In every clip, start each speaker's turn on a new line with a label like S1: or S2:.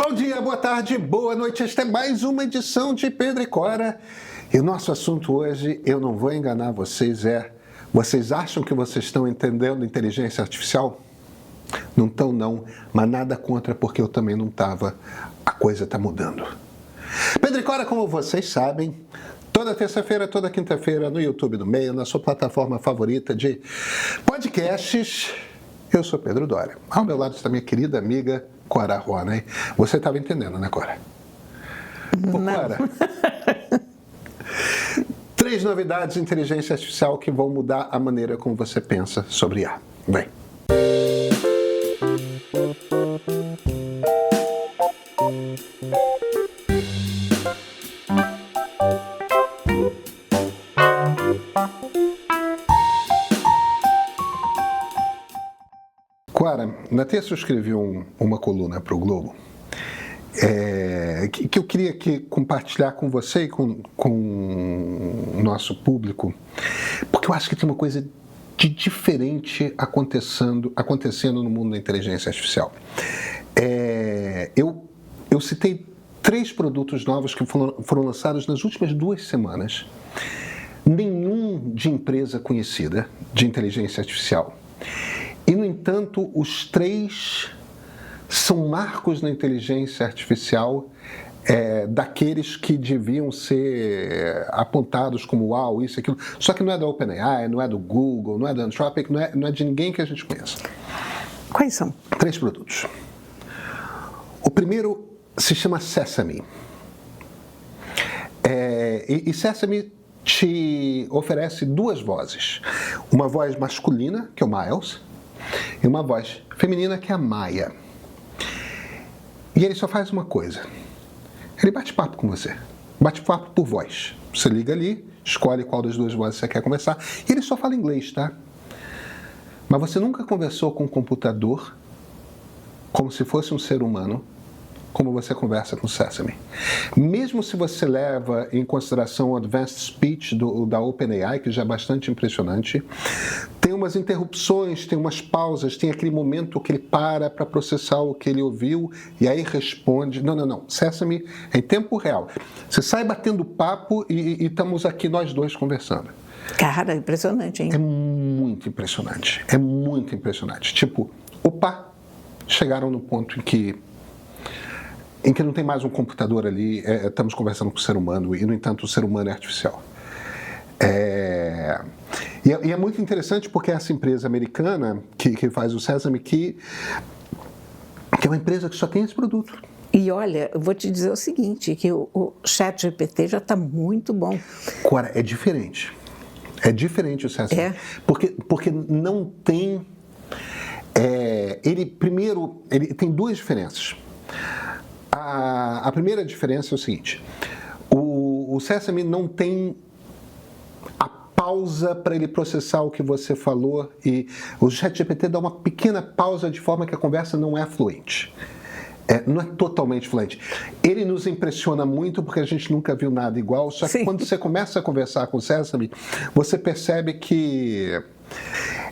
S1: Bom dia, boa tarde, boa noite. Esta é mais uma edição de Pedro e Cora. E o nosso assunto hoje, eu não vou enganar vocês, vocês acham que vocês estão entendendo inteligência artificial? Não estão não, mas nada contra, porque eu também não estava. A coisa está mudando. Pedro e Cora, como vocês sabem, toda terça-feira, toda quinta-feira, no YouTube do Meio, na sua plataforma favorita de podcasts. Eu sou Pedro Doria. Ao meu lado está minha querida amiga Cora Ronay. Você estava entendendo, né, Cora? Ô, Cora, 3 novidades de inteligência artificial que vão mudar a maneira como você pensa sobre IA. Vem. Cora, na terça eu escrevi uma coluna para o Globo que eu queria compartilhar com você e com o nosso público, porque eu acho que tem uma coisa de diferente acontecendo no mundo da inteligência artificial. Eu citei 3 produtos novos que foram lançados nas últimas 2 semanas. Nenhum de empresa conhecida de inteligência artificial. E, no entanto, os 3 são marcos na inteligência artificial daqueles que deviam ser apontados como uau, isso, aquilo. Só que não é da OpenAI, não é do Google, não é da Anthropic, não é de ninguém que a gente conheça.
S2: Quais são?
S1: 3 produtos. O primeiro se chama Sesame. E Sesame te oferece 2 vozes. Uma voz masculina, que é o Miles, e uma voz feminina, que é a Maya. E ele só faz uma coisa. Ele bate papo com você. Bate papo por voz. Você liga ali, escolhe qual das 2 vozes você quer conversar. E ele só fala inglês, tá? Mas você nunca conversou com um computador como se fosse um ser humano, como você conversa com o Sesame. Mesmo se você leva em consideração o Advanced Speech da OpenAI, que já é bastante impressionante, tem umas interrupções, tem umas pausas, tem aquele momento que ele para processar o que ele ouviu e aí responde. Não. Sesame é em tempo real. Você sai batendo papo e estamos aqui nós 2 conversando.
S2: Cara, impressionante, hein?
S1: É muito impressionante. É muito impressionante. Tipo, opa, chegaram no ponto em que não tem mais um computador ali, estamos conversando com o ser humano, e, no entanto, o ser humano é artificial. E é muito interessante porque essa empresa americana que faz o Sesame, que é uma empresa que só tem esse produto.
S2: E olha, eu vou te dizer o seguinte, que o ChatGPT já está muito bom.
S1: Cora, é diferente. É diferente o Sesame. Porque não tem... Ele tem 2 diferenças. A primeira diferença é o seguinte: o Sesame não tem a pausa para ele processar o que você falou, e o ChatGPT dá uma pequena pausa de forma que a conversa não é fluente. Não é totalmente fluente. Ele nos impressiona muito porque a gente nunca viu nada igual, só que Sim. Quando você começa a conversar com o Sesame, você percebe que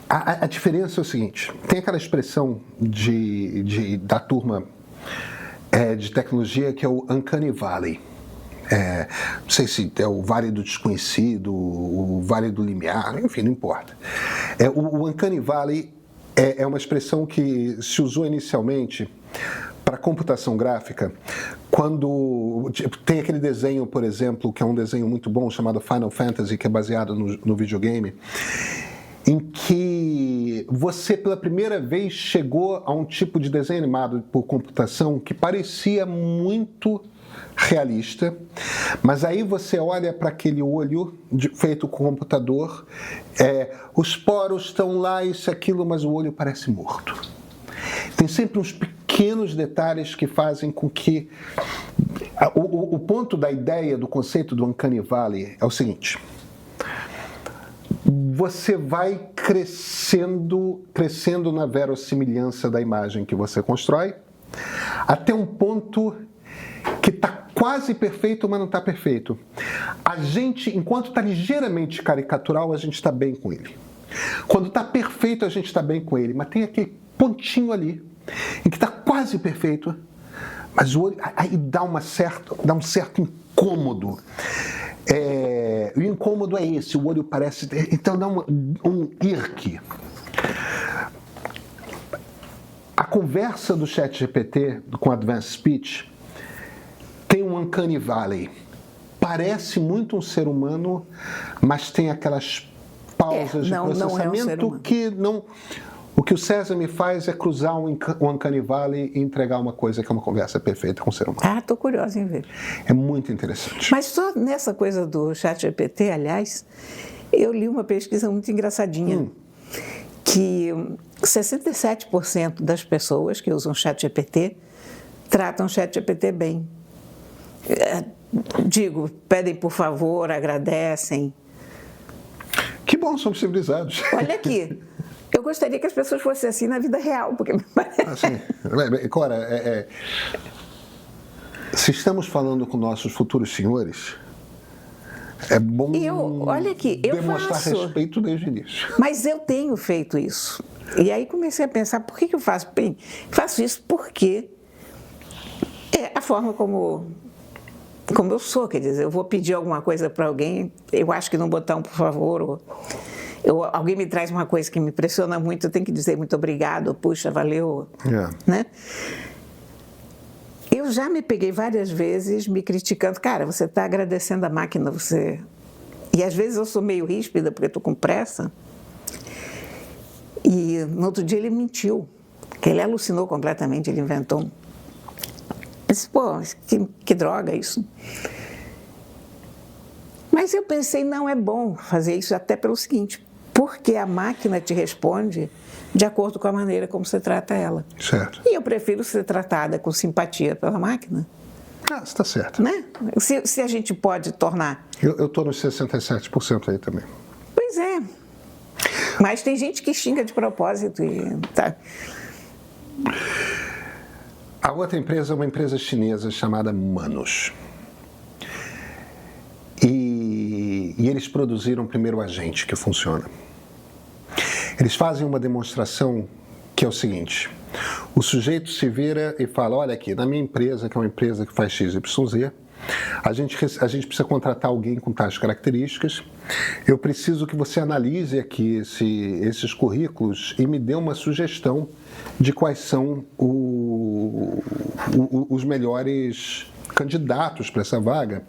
S1: a diferença é o seguinte: tem aquela expressão da turma de tecnologia que é o Uncanny Valley. Não sei se é o Vale do Desconhecido, o Vale do Limiar, enfim, não importa. O Uncanny Valley é uma expressão que se usou inicialmente para computação gráfica, quando tem aquele desenho, por exemplo, que é um desenho muito bom, chamado Final Fantasy, que é baseado no videogame, em que você, pela primeira vez, chegou a um tipo de desenho animado por computação que parecia muito realista, mas aí você olha para aquele olho feito com computador, os poros estão lá, isso, aquilo, mas o olho parece morto. Tem sempre uns pequenos detalhes que fazem com que... O ponto da ideia, do conceito do Uncanny Valley é o seguinte: você vai crescendo na verossimilhança da imagem que você constrói, até um ponto que está quase perfeito, mas não está perfeito. A gente, enquanto está ligeiramente caricatural, a gente está bem com ele. Quando está perfeito, a gente está bem com ele, mas tem aquele pontinho ali, em que está quase perfeito, Mas o olho, aí dá um certo incômodo. O incômodo é esse, o olho parece... Então dá um irque. A conversa do ChatGPT com Advanced Speech tem um uncanny valley. Parece muito um ser humano, mas tem aquelas pausas de processamento que não... O que o César me faz é cruzar um uncanny valley e entregar uma coisa que é uma conversa perfeita com o ser humano.
S2: Estou curiosa em ver.
S1: É muito interessante.
S2: Mas só nessa coisa do ChatGPT, aliás, eu li uma pesquisa muito engraçadinha, que 67% das pessoas que usam ChatGPT tratam o ChatGPT bem. Pedem por favor, agradecem.
S1: Que bom, somos civilizados.
S2: Olha aqui. Eu gostaria que as pessoas fossem assim na vida real, porque me parece...
S1: Assim, Cora, se estamos falando com nossos futuros senhores, é bom
S2: olha aqui, eu
S1: demonstrar
S2: faço
S1: respeito desde o início.
S2: Mas eu tenho feito isso. E aí comecei a pensar, por que eu faço? Bem, faço isso porque é a forma como eu sou, quer dizer, eu vou pedir alguma coisa para alguém, eu acho que não botar um por favor, alguém me traz uma coisa que me impressiona muito, eu tenho que dizer muito obrigado, puxa, valeu, né? Eu já me peguei várias vezes me criticando, cara, você está agradecendo a máquina, você... E às vezes eu sou meio ríspida porque estou com pressa. E no outro dia ele mentiu, que ele alucinou completamente, ele inventou um... Eu disse, pô, que droga isso. Mas eu pensei, não é bom fazer isso até pelo seguinte, porque a máquina te responde de acordo com a maneira como você trata ela.
S1: Certo.
S2: E eu prefiro ser tratada com simpatia pela máquina.
S1: Você está certo.
S2: Né? Se a gente pode tornar...
S1: Eu estou nos 67% aí também.
S2: Pois é. Mas tem gente que xinga de propósito e... Tá.
S1: A outra empresa é uma empresa chinesa chamada Manus. E eles produziram o primeiro agente que funciona. Eles fazem uma demonstração que é o seguinte: o sujeito se vira e fala, olha aqui, na minha empresa, que é uma empresa que faz XYZ, a gente precisa contratar alguém com tais características, eu preciso que você analise aqui esses currículos e me dê uma sugestão de quais são os melhores candidatos para essa vaga.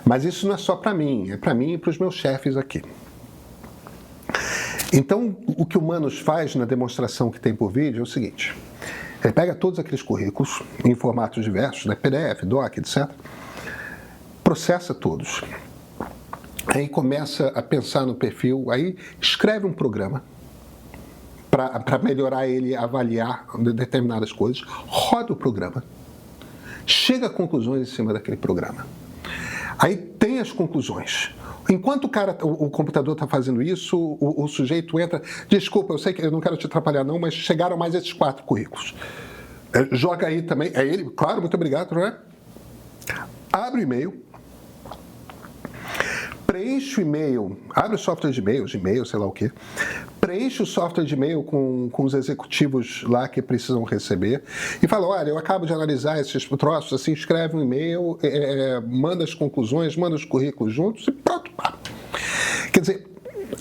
S1: Mas isso não é só para mim, é para mim e para os meus chefes aqui. Então, o que o Manus faz na demonstração que tem por vídeo é o seguinte: ele pega todos aqueles currículos em formatos diversos, né, PDF, DOC, etc., processa todos, aí começa a pensar no perfil, aí escreve um programa para melhorar ele, avaliar determinadas coisas, roda o programa, chega a conclusões em cima daquele programa. Aí tem as conclusões. Enquanto o computador está fazendo isso, o sujeito entra, desculpa, eu sei que eu não quero te atrapalhar não, mas chegaram mais esses 4 currículos. Joga aí também, é ele, claro, muito obrigado, não é? Abre o e-mail, preenche o e-mail, abre o software de e-mail, sei lá o quê, preenche o software de e-mail com os executivos lá que precisam receber e fala, olha, eu acabo de analisar esses troços, assim, escreve um e-mail, manda as conclusões, manda os currículos juntos e pronto. Quer dizer,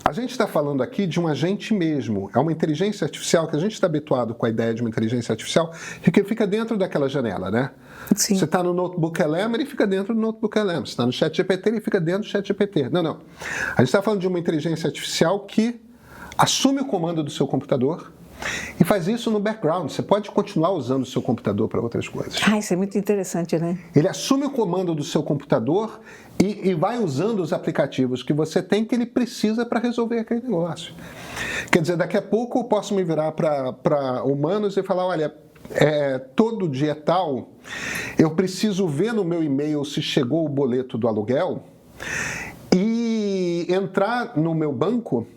S1: a gente está falando aqui de um agente mesmo, é uma inteligência artificial que a gente está habituado com a ideia de uma inteligência artificial que fica dentro daquela janela, né?
S2: Sim.
S1: Você está no Notebook LM, ele fica dentro do Notebook LM. Você está no ChatGPT, ele fica dentro do ChatGPT. Não. A gente está falando de uma inteligência artificial que assume o comando do seu computador e faz isso no background. Você pode continuar usando o seu computador para outras coisas.
S2: Isso é muito interessante, né?
S1: Ele assume o comando do seu computador e vai usando os aplicativos que você tem que ele precisa para resolver aquele negócio. Quer dizer, daqui a pouco eu posso me virar para humanos e falar, olha, todo dia tal, eu preciso ver no meu e-mail se chegou o boleto do aluguel e entrar no meu banco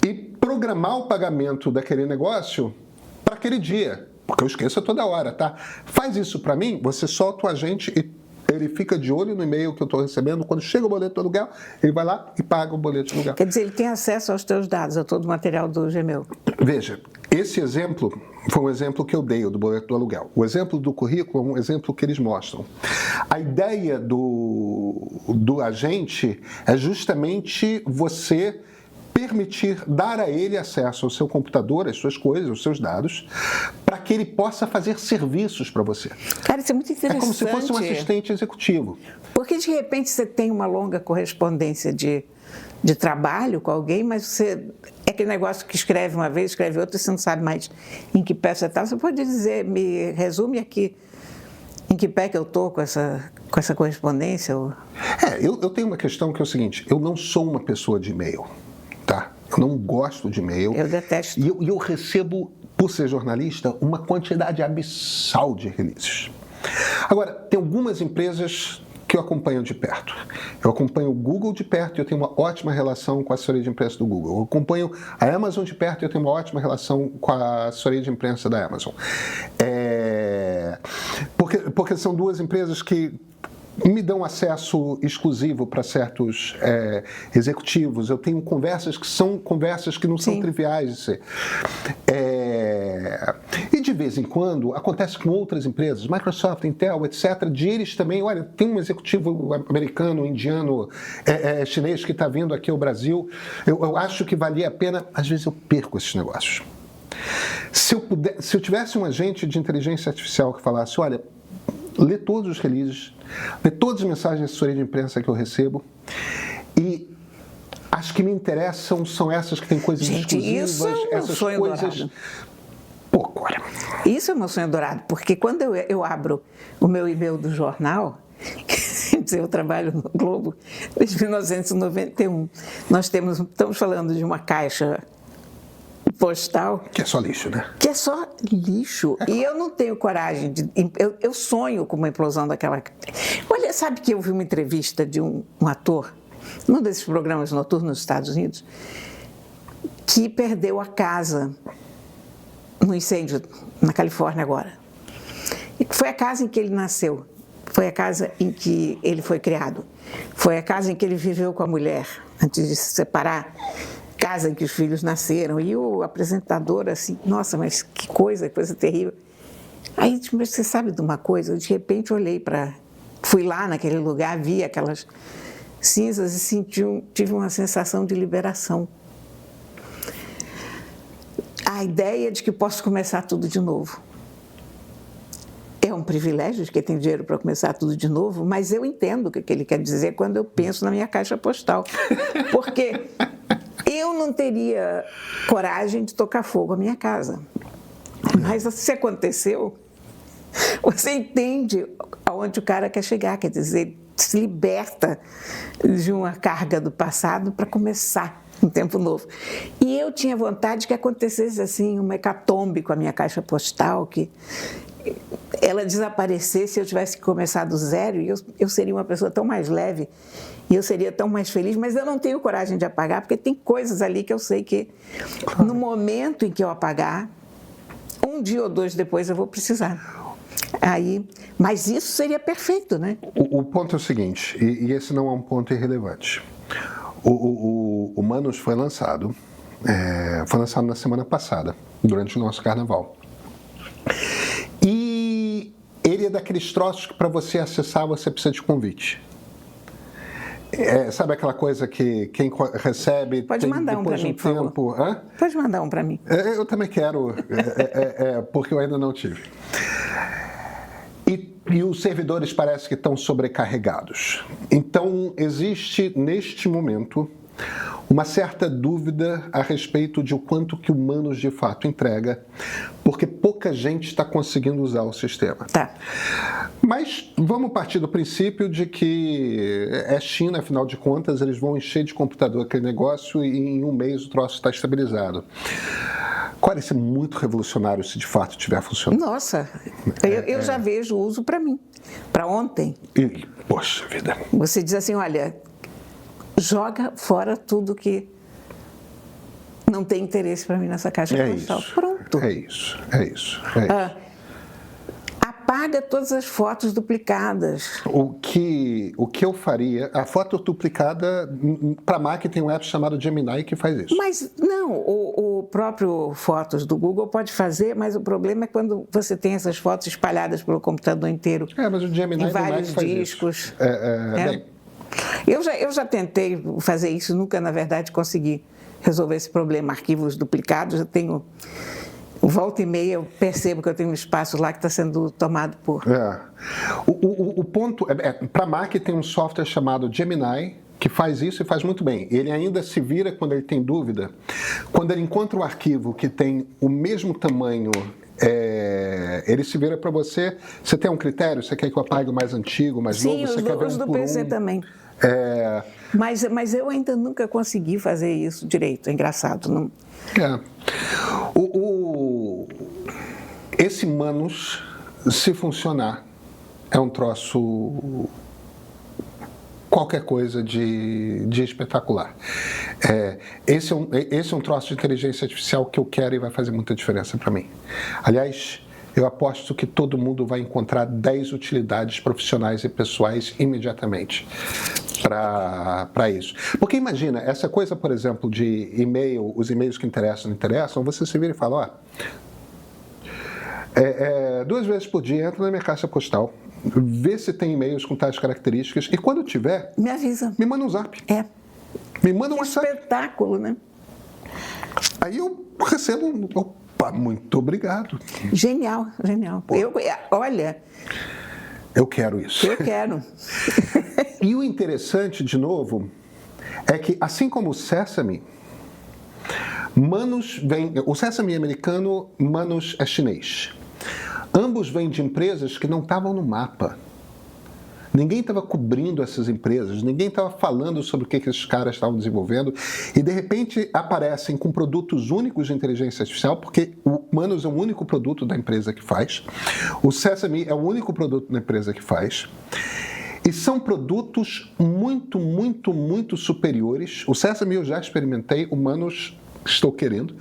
S1: e programar o pagamento daquele negócio para aquele dia, porque eu esqueço toda hora, tá? Faz isso para mim, você solta o agente e Ele fica de olho no e-mail que eu estou recebendo. Quando chega o boleto do aluguel, ele vai lá e paga o boleto do aluguel.
S2: Quer dizer, ele tem acesso aos teus dados, a todo o material do Gmail.
S1: Veja, esse exemplo foi um exemplo que eu dei, o do boleto do aluguel. O exemplo do currículo é um exemplo que eles mostram. A ideia do agente é justamente você permitir, dar a ele acesso ao seu computador, às suas coisas, aos seus dados, para que ele possa fazer serviços para você.
S2: Cara, isso é muito interessante.
S1: É como se fosse um assistente executivo.
S2: Porque de repente você tem uma longa correspondência de trabalho com alguém, mas você é aquele negócio que escreve uma vez, escreve outra, e você não sabe mais em que pé você está. Você pode dizer, me resume aqui em que pé que eu estou com essa correspondência?
S1: Eu tenho uma questão que é o seguinte, eu não sou uma pessoa de e-mail. Tá? Eu não gosto de e-mail.
S2: Eu detesto.
S1: E eu recebo, por ser jornalista, uma quantidade abissal de releases. Agora, tem algumas empresas que eu acompanho de perto. Eu acompanho o Google de perto e eu tenho uma ótima relação com a assessoria de imprensa do Google. Eu acompanho a Amazon de perto e eu tenho uma ótima relação com a assessoria de imprensa da Amazon. Porque são duas empresas que me dão acesso exclusivo para certos executivos. Eu tenho conversas que são conversas que não são triviais de ser. E de vez em quando acontece com outras empresas, Microsoft, Intel, etc., de eles também, olha, tem um executivo americano, indiano, chinês que está vindo aqui ao Brasil, eu acho que valia a pena, às vezes eu perco esses negócios. Se eu tivesse um agente de inteligência artificial que falasse, olha, lê todos os releases, lê todas as mensagens de assessoria de imprensa que eu recebo e as que me interessam são essas que têm coisas exclusivas,
S2: isso é um
S1: essas
S2: sonho
S1: coisas...
S2: dourado.
S1: Pô, olha...
S2: Isso é meu sonho dourado, porque quando eu abro o meu e-mail do jornal, quer dizer, eu trabalho no Globo desde 1991, estamos falando de uma caixa postal.
S1: Que é só lixo, né?
S2: Que é só lixo. E eu não tenho coragem de... Eu sonho com uma implosão daquela... Olha, sabe que eu vi uma entrevista de um ator, num desses programas noturnos nos Estados Unidos, que perdeu a casa no incêndio na Califórnia agora. E foi a casa em que ele nasceu. Foi a casa em que ele foi criado. Foi a casa em que ele viveu com a mulher, antes de se separar. Casa em que os filhos nasceram, e o apresentador assim, nossa, mas que coisa terrível. Aí, mas você sabe de uma coisa? Eu, de repente fui lá naquele lugar, vi aquelas cinzas e tive uma sensação de liberação. A ideia de que posso começar tudo de novo. É um privilégio de quem tem dinheiro para começar tudo de novo, mas eu entendo o que ele quer dizer quando eu penso na minha caixa postal. Porque... eu não teria coragem de tocar fogo à minha casa. Mas se aconteceu, você entende aonde o cara quer chegar, quer dizer, se liberta de uma carga do passado para começar um tempo novo. E eu tinha vontade que acontecesse assim, uma hecatombe com a minha caixa postal, que ela desaparecesse, eu tivesse que começar do zero, e eu seria uma pessoa tão mais leve, e eu seria tão mais feliz, mas eu não tenho coragem de apagar, porque tem coisas ali que eu sei que, no momento em que eu apagar, um dia ou dois depois eu vou precisar. Mas isso seria perfeito, né?
S1: O ponto é o seguinte, e esse não é um ponto irrelevante. O Manus foi lançado na semana passada, durante o nosso carnaval. E ele é daqueles troços que para você acessar você precisa de convite. Sabe aquela coisa que quem recebe...
S2: Pode mandar um para mim, por favor. Hã? Pode mandar um para mim.
S1: Eu também quero, porque eu ainda não tive. E os servidores parece que estão sobrecarregados. Então, existe, neste momento, uma certa dúvida a respeito de o quanto que o Manus de fato entrega, porque pouca gente está conseguindo usar o sistema.
S2: Tá.
S1: Mas vamos partir do princípio de que é China, afinal de contas, eles vão encher de computador aquele negócio e em um mês o troço está estabilizado. Parece ser muito revolucionário se de fato estiver funcionando.
S2: Nossa, eu já vejo o uso para mim, para ontem.
S1: E, poxa vida.
S2: Você diz assim, olha, joga fora tudo que não tem interesse para mim nessa caixa postal.
S1: Isso.
S2: Pronto.
S1: É isso.
S2: apaga todas as fotos duplicadas.
S1: O que eu faria, a foto duplicada, para Mac tem um app chamado Gemini que faz isso.
S2: Mas não, o próprio Fotos do Google pode fazer, mas o problema é quando você tem essas fotos espalhadas pelo computador inteiro.
S1: Mas o Gemini
S2: em
S1: do Mac
S2: vários
S1: faz
S2: discos.
S1: isso. Bem,
S2: Eu já tentei fazer isso, nunca, na verdade, consegui resolver esse problema. Arquivos duplicados, eu tenho... Volta e meia eu percebo que eu tenho um espaço lá que está sendo tomado por...
S1: O ponto para Mac tem um software chamado Gemini que faz isso e faz muito bem. Ele ainda se vira quando ele tem dúvida. Quando ele encontra um arquivo que tem o mesmo tamanho, ele se vira para você. Você tem um critério? Você quer que eu apague o mais antigo, o mais novo? Você quer ver
S2: os do
S1: por
S2: PC também. Mas eu ainda nunca consegui fazer isso direito. É engraçado. Não...
S1: Esse Manus, se funcionar, é um troço, qualquer coisa de espetacular. Esse é um troço de inteligência artificial que eu quero e vai fazer muita diferença para mim. Aliás, eu aposto que todo mundo vai encontrar 10 utilidades profissionais e pessoais imediatamente para isso. Porque imagina, essa coisa, por exemplo, de e-mail, os e-mails que interessam, não interessam, você se vira e fala, 2 vezes por dia entra na minha caixa postal, vê se tem e-mails com tais características e quando tiver,
S2: me avisa.
S1: Me manda um zap. Me manda um WhatsApp.
S2: Espetáculo, né?
S1: Aí eu recebo opa, muito obrigado.
S2: Genial. Olha...
S1: Eu quero isso.
S2: Eu quero.
S1: E o interessante, de novo, é que assim como o Sesame, o Sesame é americano, Manus é chinês. Ambos vêm de empresas que não estavam no mapa. Ninguém estava cobrindo essas empresas, ninguém estava falando sobre o que esses caras estavam desenvolvendo e, de repente, aparecem com produtos únicos de inteligência artificial, porque o Manus é o único produto da empresa que faz, o Sesame é o único produto da empresa que faz, e são produtos muito, muito, muito superiores. O Sesame eu já experimentei, o Manus estou querendo,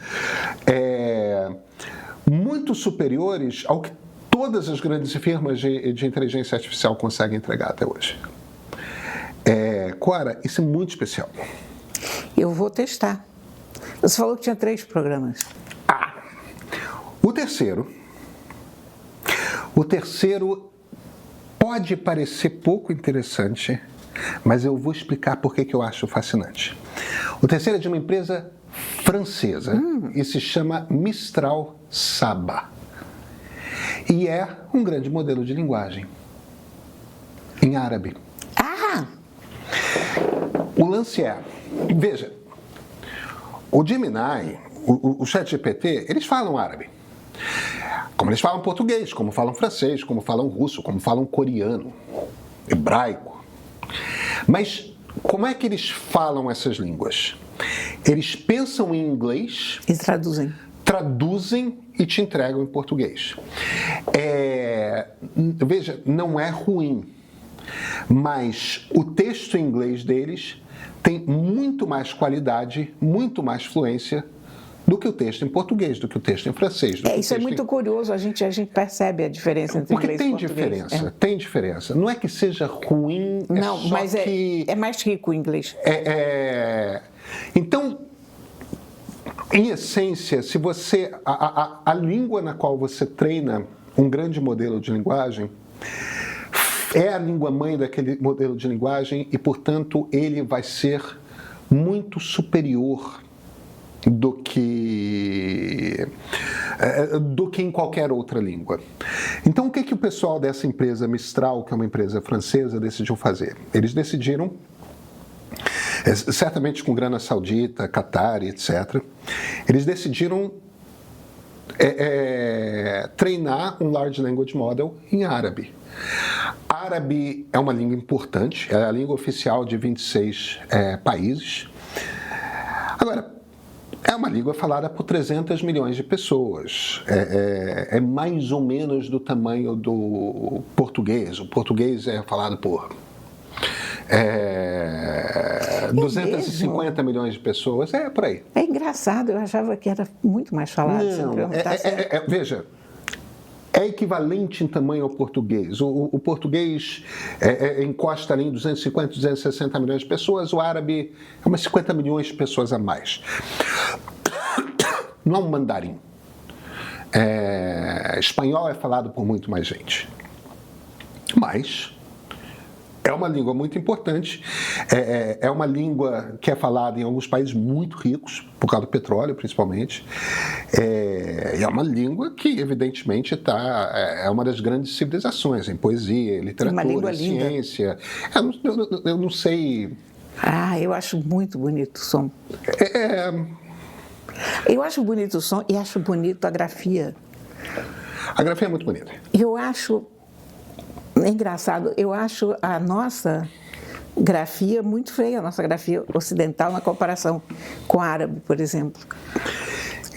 S1: muito superiores ao que todas as grandes firmas de inteligência artificial conseguem entregar até hoje. Cora, isso é muito especial.
S2: Eu vou testar. Você falou que tinha 3 programas.
S1: O terceiro pode parecer pouco interessante, mas eu vou explicar por que eu acho fascinante. O terceiro é de uma empresa francesa e se chama Mistral Saba. E é um grande modelo de linguagem em árabe. O lance veja, o Gemini, o ChatGPT, eles falam árabe. Como eles falam português, como falam francês, como falam russo, como falam coreano, hebraico. Mas como é que eles falam essas línguas? Eles pensam em inglês
S2: e traduzem
S1: e te entregam em português. Veja, não é ruim, mas o texto em inglês deles tem muito mais qualidade, muito mais fluência do que o texto em português, do que o texto em francês.
S2: Isso é muito curioso, a gente percebe a diferença entre inglês e português.
S1: Porque tem diferença. Não é que seja ruim,
S2: não, mas é mais rico o inglês.
S1: Então, em essência, se você a língua na qual você treina um grande modelo de linguagem é a língua mãe daquele modelo de linguagem e, portanto, ele vai ser muito superior do que em qualquer outra língua. Então, o que o pessoal dessa empresa Mistral, que é uma empresa francesa, decidiu fazer? Eles decidiram, certamente com grana saudita, Qatar, etc., eles decidiram treinar um Large Language Model em árabe. Árabe é uma língua importante, é a língua oficial de 26 países. Agora, é uma língua falada por 300 milhões de pessoas. É mais ou menos do tamanho do português. O português é falado por 250 milhões de pessoas. Por aí.
S2: É engraçado, eu achava que era muito mais falado.
S1: Não, veja, é equivalente em tamanho ao português. O português encosta ali em 250, 260 milhões de pessoas, o árabe é umas 50 milhões de pessoas a mais. Não é um mandarim. Espanhol é falado por muito mais gente. Mas é uma língua muito importante, é uma língua que é falada em alguns países muito ricos, por causa do petróleo principalmente, é uma língua que evidentemente é uma das grandes civilizações em poesia, em literatura, em ciência. Eu não sei...
S2: eu acho muito bonito o som. Eu acho bonito o som e acho bonito a grafia.
S1: A grafia é muito bonita.
S2: Eu acho... É engraçado, eu acho a nossa grafia muito feia, a nossa grafia ocidental na comparação com a árabe, por exemplo.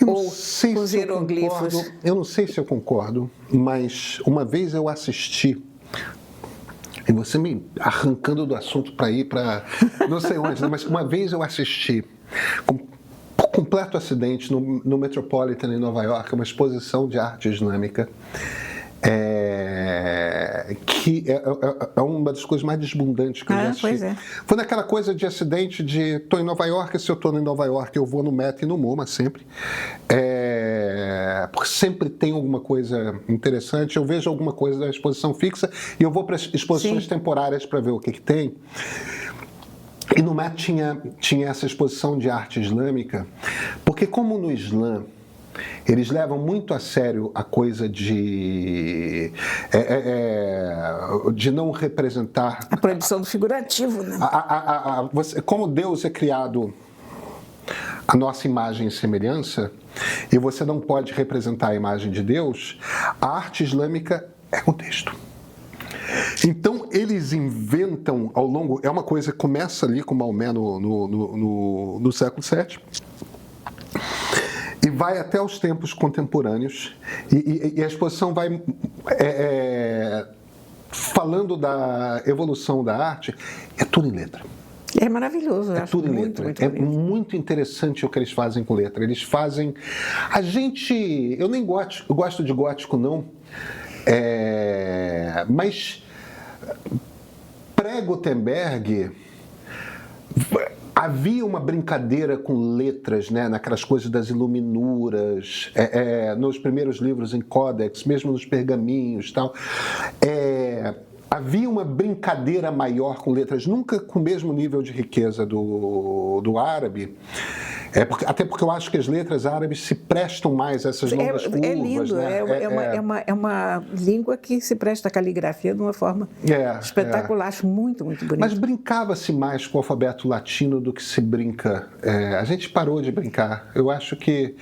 S1: Ou os hieroglifos. Eu não sei se eu concordo, mas uma vez eu assisti, e você me arrancando do assunto para ir para não sei onde, mas uma vez eu assisti, com completo acidente, no Metropolitan em Nova York, uma exposição de arte islâmica, que é uma das coisas mais desbundantes que eu já assisti.
S2: Pois é.
S1: Foi naquela coisa de acidente de estou em Nova York, se eu estou em Nova York eu vou no Met e no MoMA sempre, porque sempre tem alguma coisa interessante, eu vejo alguma coisa da exposição fixa e eu vou para exposições temporárias para ver o que tem. E no Met tinha essa exposição de arte islâmica, porque como no Islã eles levam muito a sério a coisa de não representar...
S2: A proibição do figurativo, né?
S1: Como Deus é criado a nossa imagem e semelhança, e você não pode representar a imagem de Deus, a arte islâmica é contexto. Então, eles inventam ao longo... É uma coisa que começa ali com Maomé no século VII, e vai até os tempos contemporâneos, e a exposição vai falando da evolução da arte, é tudo em letra.
S2: É maravilhoso, eu acho
S1: tudo em letra.
S2: Muito
S1: é muito interessante o que eles fazem com letra. Eles fazem... Eu nem gosto de gótico, não, mas pré-Gutenberg... Havia uma brincadeira com letras, né, naquelas coisas das iluminuras, nos primeiros livros em códex, mesmo nos pergaminhos e tal. Havia uma brincadeira maior com letras, nunca com o mesmo nível de riqueza do árabe. Até porque eu acho que as letras árabes se prestam mais a essas longas curvas.
S2: É lindo,
S1: né?
S2: É uma língua que se presta à caligrafia de uma forma espetacular, acho muito, muito bonito.
S1: Mas brincava-se mais com o alfabeto latino do que se brinca. A gente parou de brincar. Eu acho que,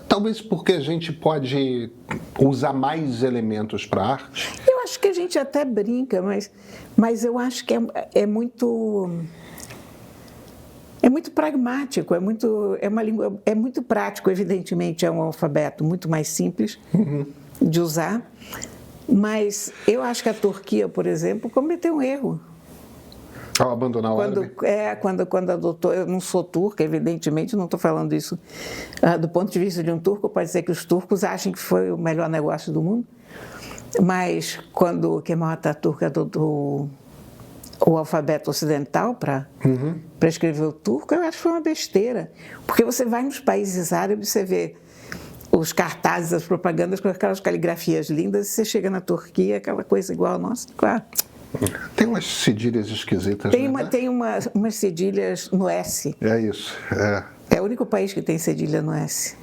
S1: talvez porque a gente pode usar mais elementos para a arte.
S2: Eu acho que a gente até brinca, mas eu acho que é muito... É muito pragmático, é uma língua, é muito prático, evidentemente, é um alfabeto muito mais simples de usar, mas eu acho que a Turquia, por exemplo, cometeu um erro.
S1: Ao abandonar o árabe?
S2: Quando adotou, eu não sou turca, evidentemente, não estou falando isso do ponto de vista de um turco, pode ser que os turcos achem que foi o melhor negócio do mundo, mas quando Kemal Atatürk adotou o alfabeto ocidental para escrever o turco, eu acho que foi uma besteira. Porque você vai nos países árabes, você vê os cartazes, as propagandas com aquelas caligrafias lindas, e você chega na Turquia, aquela coisa igual a nossa, claro.
S1: Tem umas cedilhas esquisitas,
S2: Tem umas cedilhas no S.
S1: É isso.
S2: É o único país que tem cedilha no S.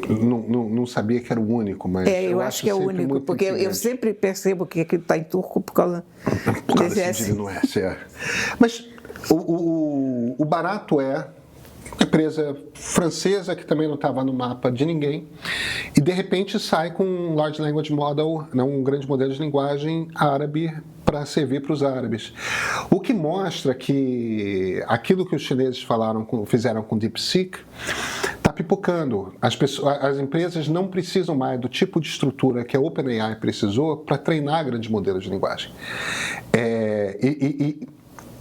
S1: Não sabia que era o único, mas
S2: eu acho que é o único, porque eu sempre percebo que aquilo está em turco por causa desse S.
S1: No S, Mas o barato é uma empresa francesa que também não estava no mapa de ninguém, e de repente sai com um Large Language Model, um grande modelo de linguagem árabe para servir para os árabes. O que mostra que aquilo que os chineses fizeram com DeepSeek está pipocando. As empresas não precisam mais do tipo de estrutura que a OpenAI precisou para treinar grandes modelos de linguagem.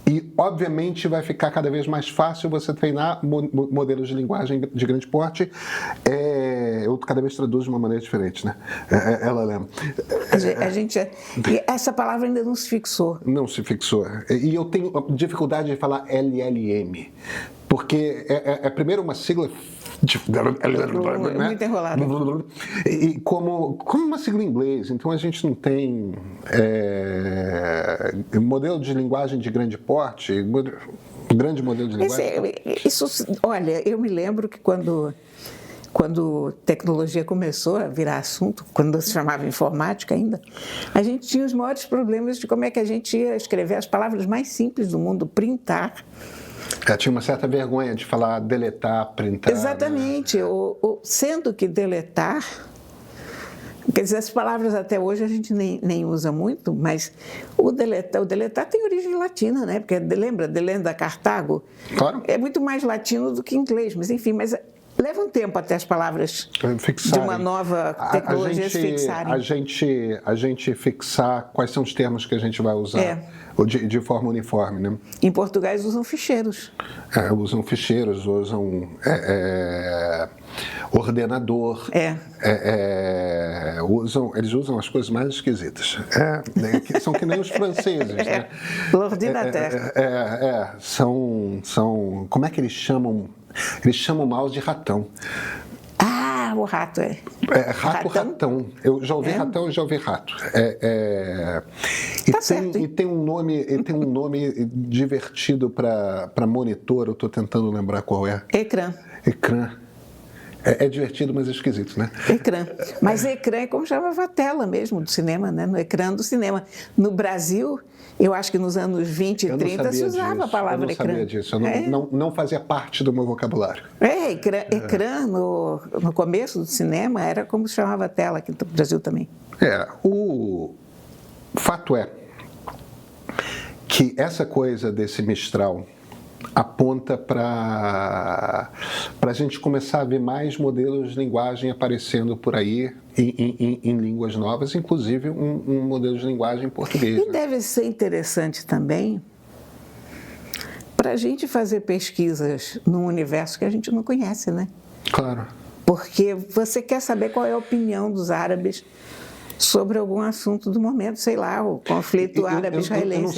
S1: E, obviamente, vai ficar cada vez mais fácil você treinar modelos de linguagem de grande porte. Eu cada vez traduzo de uma maneira diferente, né? LLM.
S2: Essa palavra ainda não se fixou.
S1: Não se fixou. E eu tenho dificuldade de falar LLM, porque é primeiro uma sigla...
S2: Muito enrolado.
S1: E como uma sigla em inglês, então a gente não tem modelo de linguagem de grande porte, grande modelo de linguagem.
S2: Olha, eu me lembro que quando tecnologia começou a virar assunto, quando se chamava informática ainda, a gente tinha os maiores problemas de como é que a gente ia escrever as palavras mais simples do mundo, printar.
S1: Tinha uma certa vergonha de falar deletar, printar.
S2: Exatamente, né? Sendo que deletar, quer dizer, as palavras até hoje a gente nem usa muito, mas o deletar tem origem latina, né? Porque lembra, delenda Cartago?
S1: Claro.
S2: É muito mais latino do que inglês, mas enfim, leva um tempo até as palavras
S1: fixarem.
S2: De uma nova tecnologia se fixarem.
S1: A gente fixar quais são os termos que a gente vai usar de forma uniforme, né?
S2: Em português usam ficheiros.
S1: Usam ficheiros, usam ordenador. Eles usam as coisas mais esquisitas. São que nem os franceses, né?
S2: L'ordinateur.
S1: São... Como é que eles chamam? Eles chamam o mouse de ratão.
S2: O rato
S1: ratão. Eu já ouvi ratão e já ouvi rato. E tem um nome divertido para monitor, eu estou tentando lembrar qual é.
S2: Ecrã.
S1: É divertido, mas é esquisito, né?
S2: Ecrã. Mas ecrã é como chamava a tela mesmo do cinema, né? No ecrã do cinema. No Brasil, eu acho que nos anos 20 e 30 se usava a palavra ecrã.
S1: Eu não sabia disso, não fazia parte do meu vocabulário.
S2: Ecrã no começo do cinema era como se chamava a tela aqui no Brasil também.
S1: O fato é que essa coisa desse Mistral aponta para a gente começar a ver mais modelos de linguagem aparecendo por aí em línguas novas, inclusive um modelo de linguagem em português.
S2: E deve ser interessante também para a gente fazer pesquisas num universo que a gente não conhece, né?
S1: Claro.
S2: Porque você quer saber qual é a opinião dos árabes sobre algum assunto do momento, sei lá, o conflito árabe-israelense.
S1: Eu não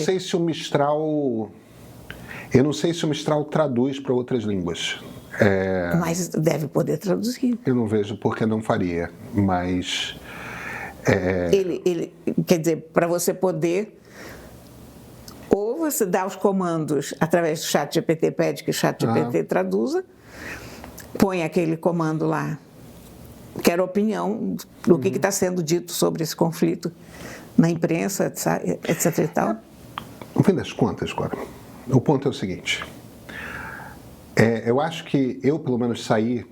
S1: sei se o Mistral traduz para outras línguas.
S2: Mas deve poder traduzir.
S1: Eu não vejo por que não faria, mas...
S2: Ele quer dizer, para você poder... Ou você dá os comandos através do ChatGPT, pede que o ChatGPT traduza, põe aquele comando lá, quero opinião do que está sendo dito sobre esse conflito na imprensa, etc. e tal.
S1: No fim das contas, Cora, o ponto é o seguinte, eu acho que eu, pelo menos, saí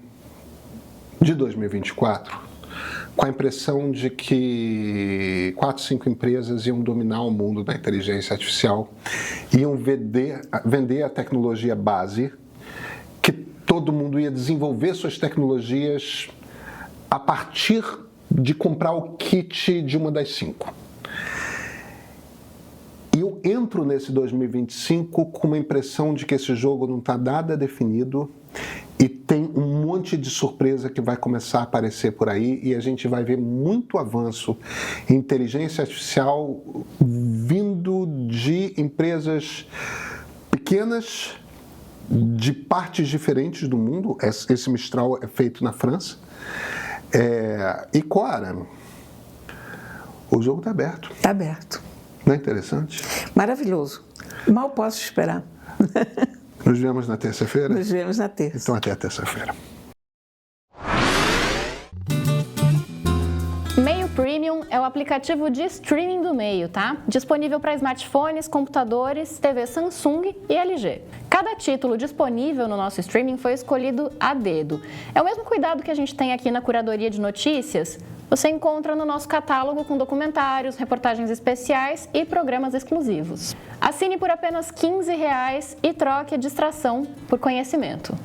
S1: de 2024 com a impressão de que 4, 5 empresas iam dominar o mundo da inteligência artificial, iam vender a tecnologia base, que todo mundo ia desenvolver suas tecnologias a partir de comprar o kit de uma das 5. E eu entro nesse 2025 com uma impressão de que esse jogo não está nada definido e tem um monte de surpresa que vai começar a aparecer por aí e a gente vai ver muito avanço em inteligência artificial vindo de empresas pequenas, de partes diferentes do mundo. Esse Mistral é feito na França. E, Cora, o jogo está aberto.
S2: Está aberto.
S1: Não é interessante?
S2: Maravilhoso. Mal posso esperar.
S1: Nos vemos na terça-feira?
S2: Nos vemos na terça.
S1: Então, até a terça-feira.
S3: Meio Premium é o aplicativo de streaming do Meio, tá? Disponível para smartphones, computadores, TV Samsung e LG. Cada título disponível no nosso streaming foi escolhido a dedo. É o mesmo cuidado que a gente tem aqui na curadoria de notícias. Você encontra no nosso catálogo com documentários, reportagens especiais e programas exclusivos. Assine por apenas R$ 15 e troque a distração por conhecimento.